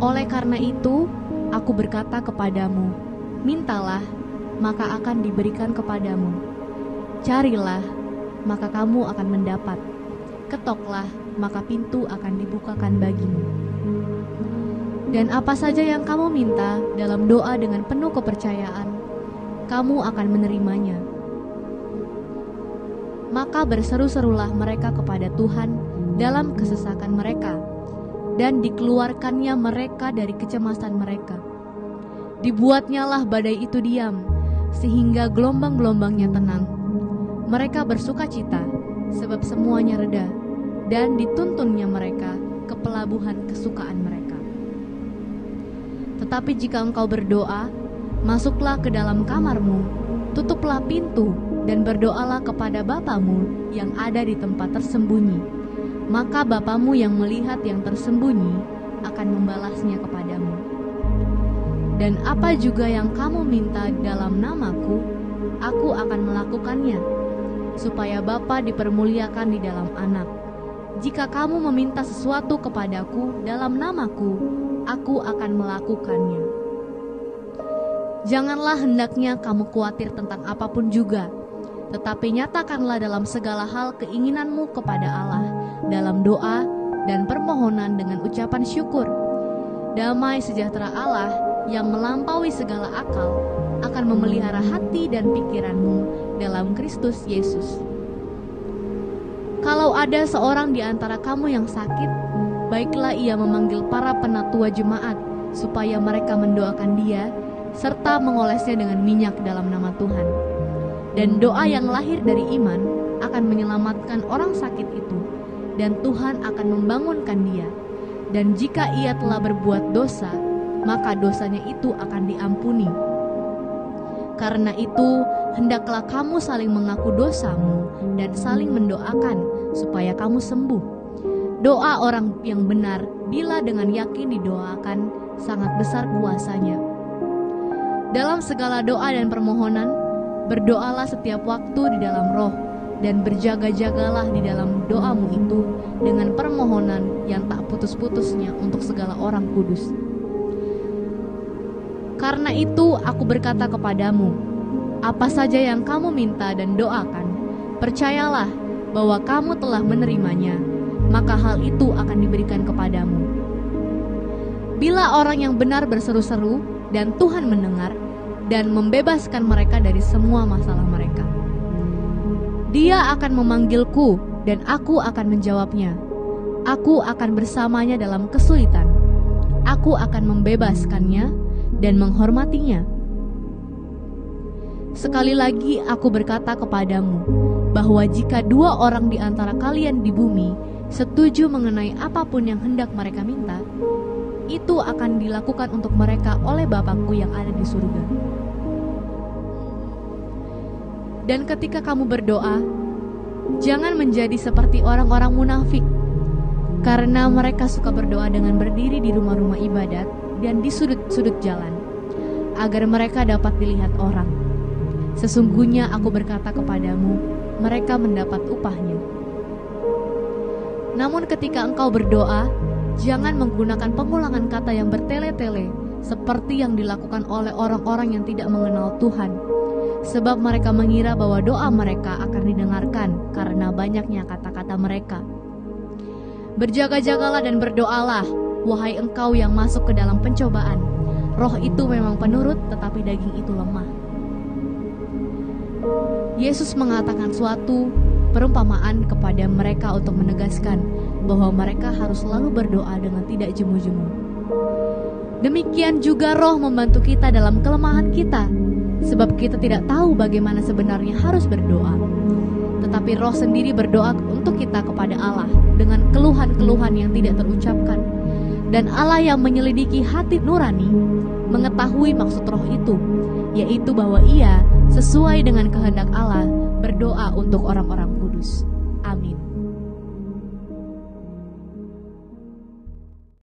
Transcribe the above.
Oleh karena itu, aku berkata kepadamu, mintalah, maka akan diberikan kepadamu. Carilah, maka kamu akan mendapat. Ketoklah, maka pintu akan dibukakan bagimu. Dan apa saja yang kamu minta dalam doa dengan penuh kepercayaan, kamu akan menerimanya. Maka berseru-serulah mereka kepada Tuhan dalam kesesakan mereka, dan dikeluarkannya mereka dari kecemasan mereka. Dibuatnyalah badai itu diam, sehingga gelombang-gelombangnya tenang. Mereka bersuka cita, sebab semuanya reda, dan dituntunnya mereka ke pelabuhan kesukaan mereka. Tetapi jika engkau berdoa, masuklah ke dalam kamarmu, tutuplah pintu, dan berdoalah kepada Bapamu yang ada di tempat tersembunyi. Maka Bapamu yang melihat yang tersembunyi akan membalasnya kepadamu. Dan apa juga yang kamu minta dalam namaku, aku akan melakukannya, supaya Bapa dipermuliakan di dalam Anak. Jika kamu meminta sesuatu kepadaku dalam namaku, aku akan melakukannya. Janganlah hendaknya kamu khawatir tentang apapun juga, tetapi nyatakanlah dalam segala hal keinginanmu kepada Allah dalam doa dan permohonan dengan ucapan syukur. Damai sejahtera Allah yang melampaui segala akal akan memelihara hati dan pikiranmu dalam Kristus Yesus. Kalau ada seorang di antara kamu yang sakit, baiklah ia memanggil para penatua jemaat supaya mereka mendoakan dia serta mengolesnya dengan minyak dalam nama Tuhan. Dan doa yang lahir dari iman akan menyelamatkan orang sakit itu, dan Tuhan akan membangunkan dia. Dan jika ia telah berbuat dosa, maka dosanya itu akan diampuni. Karena itu, hendaklah kamu saling mengaku dosamu dan saling mendoakan supaya kamu sembuh. Doa orang yang benar, bila dengan yakin didoakan, sangat besar kuasanya. Dalam segala doa dan permohonan, berdoalah setiap waktu di dalam roh, dan berjaga-jagalah di dalam doamu itu dengan permohonan yang tak putus-putusnya untuk segala orang kudus. Karena itu aku berkata kepadamu, apa saja yang kamu minta dan doakan, percayalah bahwa kamu telah menerimanya, maka hal itu akan diberikan kepadamu. Bila orang yang benar berseru-seru dan Tuhan mendengar dan membebaskan mereka dari semua masalah mereka, Dia akan memanggilku dan aku akan menjawabnya. Aku akan bersamanya dalam kesulitan. Aku akan membebaskannya dan menghormatinya. Sekali lagi aku berkata kepadamu, bahwa jika 2 orang di antara kalian di bumi setuju mengenai apapun yang hendak mereka minta, itu akan dilakukan untuk mereka oleh Bapa-Ku yang ada di surga. Dan ketika kamu berdoa, jangan menjadi seperti orang-orang munafik, karena mereka suka berdoa dengan berdiri di rumah-rumah ibadat dan di sudut-sudut jalan, agar mereka dapat dilihat orang. Sesungguhnya aku berkata kepadamu, mereka mendapat upahnya. Namun ketika engkau berdoa, jangan menggunakan pengulangan kata yang bertele-tele, seperti yang dilakukan oleh orang-orang yang tidak mengenal Tuhan. Sebab mereka mengira bahwa doa mereka akan didengarkan karena banyaknya kata-kata mereka. Berjaga-jagalah dan berdoalah, wahai engkau yang masuk ke dalam pencobaan. Roh itu memang penurut, tetapi daging itu lemah. Yesus mengatakan suatu perumpamaan kepada mereka untuk menegaskan bahwa mereka harus selalu berdoa dengan tidak jemu-jemu. Demikian juga Roh membantu kita dalam kelemahan kita, sebab kita tidak tahu bagaimana sebenarnya harus berdoa. Tetapi Roh sendiri berdoa untuk kita kepada Allah dengan keluhan-keluhan yang tidak terucapkan. Dan Allah yang menyelidiki hati nurani mengetahui maksud Roh itu, yaitu bahwa Ia sesuai dengan kehendak Allah berdoa untuk orang-orang kudus.